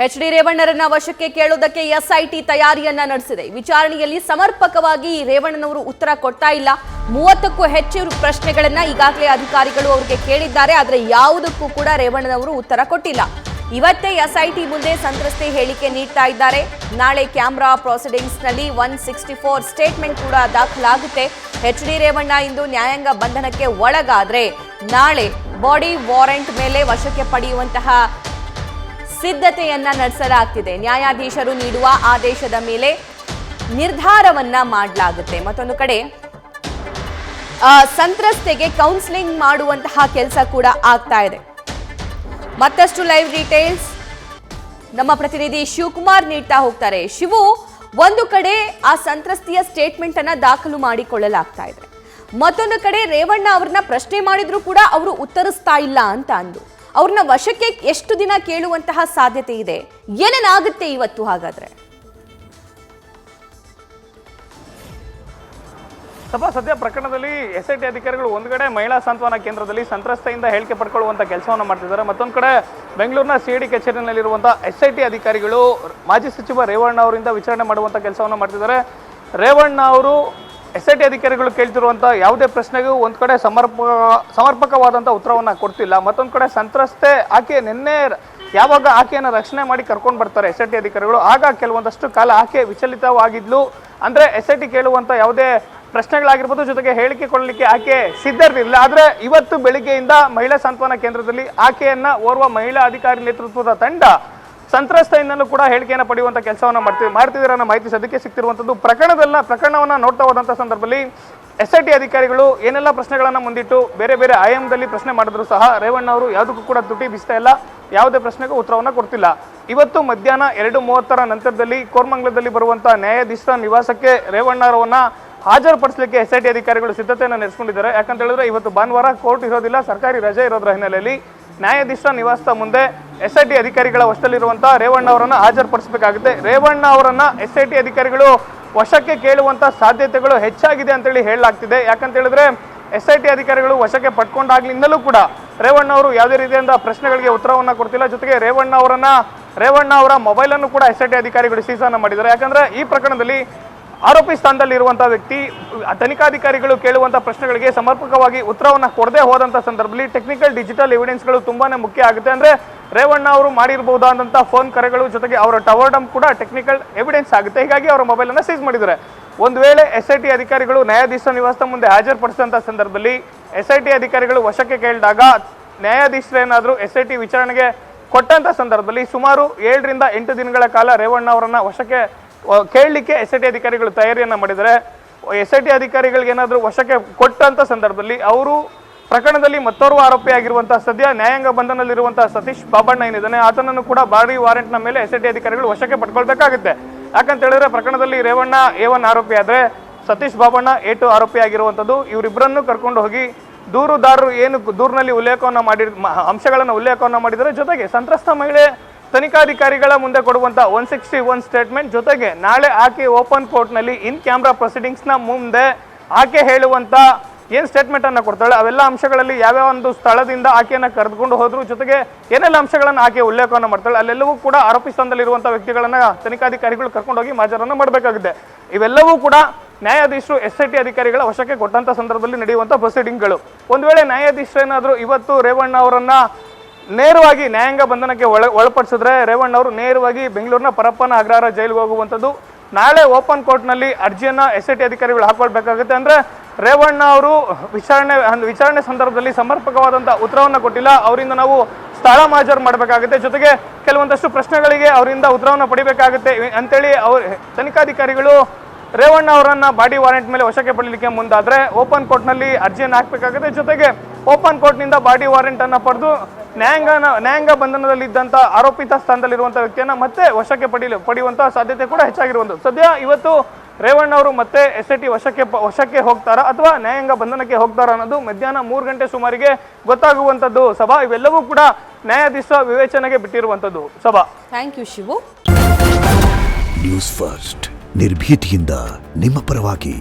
H D. ರೇವಣ್ಣರನ್ನ ವಶಕ್ಕೆ ಕೇಳೋದಕ್ಕೆ SIT ತಯಾರಿಯನ್ನ ನಡೆಸಿದೆ. ವಿಚಾರಣೆಯಲ್ಲಿ ಸಮರ್ಪಕವಾಗಿ ರೇವಣ್ಣನವರು ಉತ್ತರ ಕೊಡ್ತಾ ಇಲ್ಲ. 30ಕ್ಕೂ ಹೆಚ್ಚು ಪ್ರಶ್ನೆಗಳನ್ನ ಈಗಾಗಲೇ ಅಧಿಕಾರಿಗಳು ಅವರಿಗೆ ಕೇಳಿದ್ದಾರೆ. ಆದರೆ ಯಾವುದಕ್ಕೂ ಕೂಡ ರೇವಣ್ಣನವರು ಉತ್ತರ ಕೊಟ್ಟಿಲ್ಲ. ಇವತ್ತೇ ಎಸ್ಐಟಿ ಮುಂದೆ ಸಂತ್ರಸ್ತೆ ಹೇಳಿಕೆ ನೀಡ್ತಾ ಇದ್ದಾರೆ. ನಾಳೆ ಕ್ಯಾಮ್ರಾ ಪ್ರೊಸೀಡಿಂಗ್ಸ್ ನಲ್ಲಿ 164 ಸ್ಟೇಟ್ಮೆಂಟ್ ಕೂಡ ದಾಖಲಾಗುತ್ತೆ. ಎಚ್.ಡಿ. ರೇವಣ್ಣ ಇಂದು ನ್ಯಾಯಾಂಗ ಬಂಧನಕ್ಕೆ ಒಳಗಾದ್ರೆ ನಾಳೆ ಬಾಡಿ ವಾರೆಂಟ್ ಮೇಲೆ ವಶಕ್ಕೆ ಪಡೆಯುವಂತಹ ಸಿದ್ಧತೆಯನ್ನ ನಡೆಸಲಾಗ್ತಿದೆ. ನ್ಯಾಯಾಧೀಶರು ನೀಡುವ ಆದೇಶದ ಮೇಲೆ ನಿರ್ಧಾರವನ್ನ ಮಾಡಲಾಗುತ್ತೆ. ಮತ್ತೊಂದು ಕಡೆ ಸಂತ್ರಸ್ತೆಗೆ ಕೌನ್ಸಿಲಿಂಗ್ ಮಾಡುವಂತಹ ಕೆಲಸ ಕೂಡ ಆಗ್ತಾ ಇದೆ. ಮತ್ತಷ್ಟು ಲೈವ್ ಡೀಟೇಲ್ಸ್ ನಮ್ಮ ಪ್ರತಿನಿಧಿ ಶಿವಕುಮಾರ್ ನೀಡ್ತಾ ಹೋಗ್ತಾರೆ. ಶಿವು, ಒಂದು ಕಡೆ ಆ ಸಂತ್ರಸ್ತೆಯ ಸ್ಟೇಟ್ಮೆಂಟ್ ಅನ್ನ ದಾಖಲು ಮಾಡಿಕೊಳ್ಳಲಾಗ್ತಾ ಇದೆ. ಮತ್ತೊಂದು ಕಡೆ ರೇವಣ್ಣ ಅವ್ರನ್ನ ಪ್ರಶ್ನೆ ಮಾಡಿದ್ರು ಕೂಡ ಅವರು ಉತ್ತರಿಸ್ತಾ ಇಲ್ಲ ಅಂತ ಅಂದು ಅವ್ರನ್ನ ವಶಕ್ಕೆ ಎಷ್ಟು ದಿನ ಕೇಳುವಂತಹ ಸಾಧ್ಯತೆ ಇದೆ? ಏನೇನಾಗುತ್ತೆ ಇವತ್ತು ಹಾಗಾದ್ರೆ? ಸದ್ಯ ಪ್ರಕರಣದಲ್ಲಿ ಎಸ್ಐಟಿ ಅಧಿಕಾರಿಗಳು ಒಂದು ಕಡೆ ಮಹಿಳಾ ಸಾಂತ್ವನ ಕೇಂದ್ರದಲ್ಲಿ ಸಂತ್ರಸ್ತೆಯಿಂದ ಹೇಳಿಕೆ ಪಡ್ಕೊಳ್ಳುವಂತ ಕೆಲಸವನ್ನು ಮಾಡ್ತಿದ್ದಾರೆ. ಮತ್ತೊಂದು ಕಡೆ ಬೆಂಗಳೂರಿನ ಸಿಐಡಿ ಕಚೇರಿನಲ್ಲಿರುವಂತಹ ಎಸ್ಐಟಿ ಅಧಿಕಾರಿಗಳು ಮಾಜಿ ಸಚಿವ ರೇವಣ್ಣ ಅವರಿಂದ ವಿಚಾರಣೆ ಮಾಡುವಂತ ಕೆಲಸವನ್ನು ಮಾಡ್ತಿದ್ದಾರೆ. ರೇವಣ್ಣ ಅವರು ಎಸ್ಐಟಿ ಅಧಿಕಾರಿಗಳು ಕೇಳ್ತಿರುವಂಥ ಯಾವುದೇ ಪ್ರಶ್ನೆಗೂ ಒಂದು ಕಡೆ ಸಮರ್ಪಕವಾದಂಥ ಉತ್ತರವನ್ನು ಕೊಡ್ತಿಲ್ಲ. ಮತ್ತೊಂದು ಕಡೆ ಸಂತ್ರಸ್ತೆ ಆಕೆ ನಿನ್ನೆ ಯಾವಾಗ ಆಕೆಯನ್ನು ರಕ್ಷಣೆ ಮಾಡಿ ಕರ್ಕೊಂಡು ಬರ್ತಾರೆ ಎಸ್ಐಟಿ ಅಧಿಕಾರಿಗಳು, ಆಗ ಕೆಲವೊಂದಷ್ಟು ಕಾಲ ಆಕೆ ವಿಚಲಿತವಾಗಿದ್ಲು. ಅಂದರೆ ಎಸ್ಐಟಿ ಕೇಳುವಂಥ ಯಾವುದೇ ಪ್ರಶ್ನೆಗಳಾಗಿರ್ಬೋದು, ಜೊತೆಗೆ ಹೇಳಿಕೆ ಕೊಡಲಿಕ್ಕೆ ಆಕೆ ಸಿದ್ಧರಿರಲಿಲ್ಲ. ಆದರೆ ಇವತ್ತು ಬೆಳಿಗ್ಗೆಯಿಂದ ಮಹಿಳಾ ಸಾಂತ್ವನ ಕೇಂದ್ರದಲ್ಲಿ ಆಕೆಯನ್ನ ಓರ್ವ ಮಹಿಳಾ ಅಧಿಕಾರಿ ನೇತೃತ್ವದ ತಂಡ ಸಂತ್ರಸ್ತೆಯಿಂದಲೂ ಕೂಡ ಹೇಳಿಕೆಯನ್ನು ಪಡೆಯುವಂಥ ಕೆಲಸವನ್ನು ಮಾಡ್ತಿದ್ದಾರೆ ಅನ್ನೋ ಮಾಹಿತಿ ಸದ್ಯಕ್ಕೆ ಸಿಗ್ತಿರುವಂಥದ್ದು. ಪ್ರಕರಣವನ್ನು ನೋಡ್ತಾ ಹೋದಂಥ ಸಂದರ್ಭದಲ್ಲಿ ಎಸ್ಐಟಿ ಅಧಿಕಾರಿಗಳು ಏನೆಲ್ಲ ಪ್ರಶ್ನೆಗಳನ್ನು ಮುಂದಿಟ್ಟು ಬೇರೆ ಬೇರೆ ಆಯಾಮದಲ್ಲಿ ಪ್ರಶ್ನೆ ಮಾಡಿದ್ರು ಸಹ ರೇವಣ್ಣ ಅವರು ಯಾವುದಕ್ಕೂ ಕೂಡ ತುಟಿ ಬಿಸ್ತಾ ಇಲ್ಲ, ಯಾವುದೇ ಪ್ರಶ್ನೆಗೂ ಉತ್ತರವನ್ನು ಕೊಡ್ತಿಲ್ಲ. ಇವತ್ತು ಮಧ್ಯಾಹ್ನ 2:30 ನಂತರದಲ್ಲಿ ಕೋರ್ಮಂಗಲದಲ್ಲಿ ಬರುವಂಥ ನ್ಯಾಯಾಧೀಶರ ನಿವಾಸಕ್ಕೆ ರೇವಣ್ಣ ಅವರನ್ನ ಹಾಜರುಪಡಿಸಲಿಕ್ಕೆ ಎಸ್ಐಟಿ ಅಧಿಕಾರಿಗಳು ಸಿದ್ಧತೆಯನ್ನು ನಡೆಸಿಕೊಂಡಿದ್ದಾರೆ. ಯಾಕಂತ ಹೇಳಿದ್ರೆ ಇವತ್ತು ಭಾನುವಾರ ಕೋರ್ಟ್ ಇರೋದಿಲ್ಲ, ಸರ್ಕಾರಿ ರಜೆ ಇರೋದ್ರ ಹಿನ್ನೆಲೆಯಲ್ಲಿ ನ್ಯಾಯಾಧೀಶರ ನಿವಾಸದ ಮುಂದೆ ಎಸ್ಐಟಿ ಅಧಿಕಾರಿಗಳ ವಶದಲ್ಲಿರುವಂತಹ ರೇವಣ್ಣ ಅವರನ್ನ ಹಾಜರುಪಡಿಸಬೇಕಾಗುತ್ತೆ. ರೇವಣ್ಣ ಅವರನ್ನ ಎಸ್ಐಟಿ ಅಧಿಕಾರಿಗಳು ವಶಕ್ಕೆ ಕೇಳುವಂತ ಸಾಧ್ಯತೆಗಳು ಹೆಚ್ಚಾಗಿದೆ ಅಂತೇಳಿ ಹೇಳಲಾಗ್ತಿದೆ. ಯಾಕಂತ ಹೇಳಿದ್ರೆ ಎಸ್ಐಟಿ ಅಧಿಕಾರಿಗಳು ವಶಕ್ಕೆ ಪಡ್ಕೊಂಡಾಗ್ಲಿಂದಲೂ ಕೂಡ ರೇವಣ್ಣ ಅವರು ಯಾವುದೇ ರೀತಿಯಿಂದ ಪ್ರಶ್ನೆಗಳಿಗೆ ಉತ್ತರವನ್ನ ಕೊಡ್ತಿಲ್ಲ. ಜೊತೆಗೆ ರೇವಣ್ಣ ಅವರ ಮೊಬೈಲ್ ಅನ್ನು ಕೂಡ ಎಸ್ಐಟಿ ಅಧಿಕಾರಿಗಳು ಸೀಸನ್ನ ಮಾಡಿದ್ದಾರೆ. ಯಾಕಂದ್ರೆ ಈ ಪ್ರಕರಣದಲ್ಲಿ ಆರೋಪಿ ಸ್ಥಾನದಲ್ಲಿ ಇರುವಂತಹ ವ್ಯಕ್ತಿ ತನಿಖಾಧಿಕಾರಿಗಳು ಕೇಳುವಂತಹ ಪ್ರಶ್ನೆಗಳಿಗೆ ಸಮರ್ಪಕವಾಗಿ ಉತ್ತರವನ್ನು ಕೊಡದೆ ಹೋದಂತ ಸಂದರ್ಭದಲ್ಲಿ ಟೆಕ್ನಿಕಲ್ ಡಿಜಿಟಲ್ ಎವಿಡೆನ್ಸ್ಗಳು ತುಂಬಾನೇ ಮುಖ್ಯ ಆಗುತ್ತೆ. ಅಂದ್ರೆ ರೇವಣ್ಣ ಅವರು ಮಾಡಿರಬಹುದಾದಂತಹ ಫೋನ್ ಕರೆಗಳು, ಜೊತೆಗೆ ಅವರ ಟವರ್ ಡಂಪ್ ಕೂಡ ಟೆಕ್ನಿಕಲ್ ಎವಿಡೆನ್ಸ್ ಆಗುತ್ತೆ. ಹೀಗಾಗಿ ಅವರ ಮೊಬೈಲ್ ಅನ್ನು ಸೀಸ್ ಮಾಡಿದ್ದಾರೆ. ಒಂದು ವೇಳೆ ಎಸ್ಐಟಿ ಅಧಿಕಾರಿಗಳು ನ್ಯಾಯಾಧೀಶರ ನಿವಾಸದ ಮುಂದೆ ಹಾಜರುಪಡಿಸಿದಂತಹ ಸಂದರ್ಭದಲ್ಲಿ ಎಸ್ಐಟಿ ಅಧಿಕಾರಿಗಳು ವಶಕ್ಕೆ ಕೇಳಿದಾಗ ನ್ಯಾಯಾಧೀಶರೇನಾದರೂ ಎಸ್ಐಟಿ ವಿಚಾರಣೆಗೆ ಕೊಟ್ಟಂತ ಸಂದರ್ಭದಲ್ಲಿ ಸುಮಾರು 7 ರಿಂದ 8 ದಿನಗಳ ಕಾಲ ರೇವಣ್ಣ ಅವರನ್ನ ವಶಕ್ಕೆ ಕೇಳಲಿಕ್ಕೆ ಎಸ್ಐಟಿ ಅಧಿಕಾರಿಗಳು ತಯಾರಿಯನ್ನ ಮಾಡಿದರೆ ಎಸ್ಐಟಿ ಅಧಿಕಾರಿಗಳಿಗೆ ಏನಾದರೂ ವಶಕ್ಕೆ ಕೊಟ್ಟಂತ ಸಂದರ್ಭದಲ್ಲಿ ಅವರು ಪ್ರಕರಣದಲ್ಲಿ ಮತ್ತೋರ್ವ ಆರೋಪಿಯಾಗಿರುವಂತಹ ಸದ್ಯ ನ್ಯಾಯಾಂಗ ಬಂಧನದಲ್ಲಿರುವಂತಹ ಸತೀಶ್ ಬಾಬಣ್ಣ ಏನಿದ್ದಾನೆ ಆತನನ್ನು ಕೂಡ ಬಾಡಿ ವಾರೆಂಟ್ನ ಮೇಲೆ ಎಸ್ಐಟಿ ಅಧಿಕಾರಿಗಳು ವಶಕ್ಕೆ ಪಡ್ಕೊಳ್ಬೇಕಾಗುತ್ತೆ. ಯಾಕಂತ ಹೇಳಿದ್ರೆ ಪ್ರಕರಣದಲ್ಲಿ ರೇವಣ್ಣ A1 ಆರೋಪಿ ಆದ್ರೆ ಸತೀಶ್ ಬಾಬಣ್ಣ A2 ಆರೋಪಿ ಆಗಿರುವಂಥದ್ದು. ಇವರಿಬ್ಬರನ್ನು ಕರ್ಕೊಂಡು ಹೋಗಿ ದೂರುದಾರರು ಏನು ದೂರಿನಲ್ಲಿ ಅಂಶಗಳನ್ನು ಉಲ್ಲೇಖವನ್ನು ಮಾಡಿದರೆ, ಜೊತೆಗೆ ಸಂತ್ರಸ್ತ ಮಹಿಳೆ ತನಿಖಾಧಿಕಾರಿಗಳ ಮುಂದೆ ಕೊಡುವಂತ 161 ಸ್ಟೇಟ್ಮೆಂಟ್, ಜೊತೆಗೆ ನಾಳೆ ಆಕೆ ಓಪನ್ ಕೋರ್ಟ್ ನಲ್ಲಿ ಇನ್ ಕ್ಯಾಮ್ರಾ ಪ್ರೊಸೀಡಿಂಗ್ಸ್ ನ ಮುಂದೆ ಆಕೆ ಹೇಳುವಂತ ಏನ್ ಸ್ಟೇಟ್ಮೆಂಟ್ ಅನ್ನ ಕೊಡ್ತಾಳೆ ಅವೆಲ್ಲ ಅಂಶಗಳಲ್ಲಿ ಯಾವ್ಯಾವ ಒಂದು ಸ್ಥಳದಿಂದ ಆಕೆಯನ್ನ ಕರೆದುಕೊಂಡು ಹೋದ್ರು, ಜೊತೆಗೆ ಏನೆಲ್ಲ ಅಂಶಗಳನ್ನ ಆಕೆ ಉಲ್ಲೇಖವನ್ನು ಮಾಡ್ತಾಳೆ ಅಲ್ಲೆಲ್ಲವೂ ಕೂಡ ಆರೋಪಿ ಸ್ಥಾನದಲ್ಲಿರುವಂತಹ ವ್ಯಕ್ತಿಗಳನ್ನ ತನಿಖಾಧಿಕಾರಿಗಳು ಕರ್ಕೊಂಡು ಹೋಗಿ ಮಾಜರನ್ನ ಮಾಡಬೇಕಾಗಿದೆ. ಇವೆಲ್ಲವೂ ಕೂಡ ನ್ಯಾಯಾಧೀಶರು ಎಸ್ಐಟಿ ಅಧಿಕಾರಿಗಳ ವಶಕ್ಕೆ ಕೊಟ್ಟಂತ ಸಂದರ್ಭದಲ್ಲಿ ನಡೆಯುವಂತಹ ಪ್ರೊಸೀಡಿಂಗ್ಗಳು. ಒಂದು ವೇಳೆ ನ್ಯಾಯಾಧೀಶರೇನಾದ್ರೂ ಇವತ್ತು ರೇವಣ್ಣ ಅವರನ್ನ ನೇರವಾಗಿ ನ್ಯಾಯಾಂಗ ಬಂಧನಕ್ಕೆ ಒಳಪಡಿಸಿದ್ರೆ ರೇವಣ್ಣ ಅವರು ನೇರವಾಗಿ ಬೆಂಗಳೂರಿನ ಪರಪ್ಪನ ಅಗ್ರಹಾರ ಜೈಲಿಗೆ ಹೋಗುವಂಥದ್ದು. ನಾಳೆ ಓಪನ್ ಕೋರ್ಟ್ನಲ್ಲಿ ಅರ್ಜಿಯನ್ನ ಎಸ್ಐಟಿ ಅಧಿಕಾರಿಗಳು ಹಾಕೊಳ್ಬೇಕಾಗುತ್ತೆ. ಅಂದ್ರೆ ರೇವಣ್ಣ ಅವರು ವಿಚಾರಣೆ ಸಂದರ್ಭದಲ್ಲಿ ಸಮರ್ಪಕವಾದಂಥ ಉತ್ತರವನ್ನು ಕೊಟ್ಟಿಲ್ಲ, ಅವರಿಂದ ನಾವು ಸ್ಥಳ ಮಾಜರು ಮಾಡಬೇಕಾಗುತ್ತೆ, ಜೊತೆಗೆ ಕೆಲವೊಂದಷ್ಟು ಪ್ರಶ್ನೆಗಳಿಗೆ ಅವರಿಂದ ಉತ್ತರವನ್ನು ಪಡಿಬೇಕಾಗುತ್ತೆ ಅಂತೇಳಿ ತನಿಖಾಧಿಕಾರಿಗಳು ರೇವಣ್ಣ ಅವರನ್ನ ಬಾಡಿ ವಾರೆಂಟ್ ಮೇಲೆ ವಶಕ್ಕೆ ಪಡಲಿಕ್ಕೆ ಮುಂದಾದ್ರೆ ಓಪನ್ ಕೋರ್ಟ್ನಲ್ಲಿ ಅರ್ಜಿಯನ್ನು ಹಾಕಬೇಕಾಗುತ್ತೆ. ಜೊತೆಗೆ ಓಪನ್ ಕೋರ್ಟ್ನಿಂದ ಬಾಡಿ ವಾರೆಂಟ್ ಅನ್ನ ಪಡೆದು ನ್ಯಾಯಾಂಗ ಬಂಧನದಲ್ಲಿದ್ದಂಥ ಆರೋಪಿತ ಸ್ಥಾನದಲ್ಲಿರುವಂಥ ವ್ಯಕ್ತಿಯನ್ನ ಮತ್ತೆ ವಶಕ್ಕೆ ಪಡೆಯುವಂತಹ ಸಾಧ್ಯತೆ ಕೂಡ ಹೆಚ್ಚಾಗಿರುವಂಥದ್ದು. ಸದ್ಯ ಇವತ್ತು ರೇವಣ್ಣ ಅವರು ಮತ್ತೆ ಎಸ್ಐಟಿ ವಶಕ್ಕೆ ಹೋಗ್ತಾರಾ ಅಥವಾ ನ್ಯಾಯಾಂಗ ಬಂಧನಕ್ಕೆ ಹೋಗ್ತಾರಾ ಅನ್ನೋದು ಮಧ್ಯಾಹ್ನ 3 ಗಂಟೆ ಸುಮಾರಿಗೆ ಗೊತ್ತಾಗುವಂಥದ್ದು. ಸಭಾ ಇವೆಲ್ಲವೂ ಕೂಡ ನ್ಯಾಯಾಧೀಶ ವಿವೇಚನೆಗೆ ಬಿಟ್ಟಿರುವಂಥದ್ದು. ಸಭಾ, thank you Shivu. News First ನಿರ್ಭೀತಿಯಿಂದ ನಿಮ್ಮ ಪರವಾಗಿ.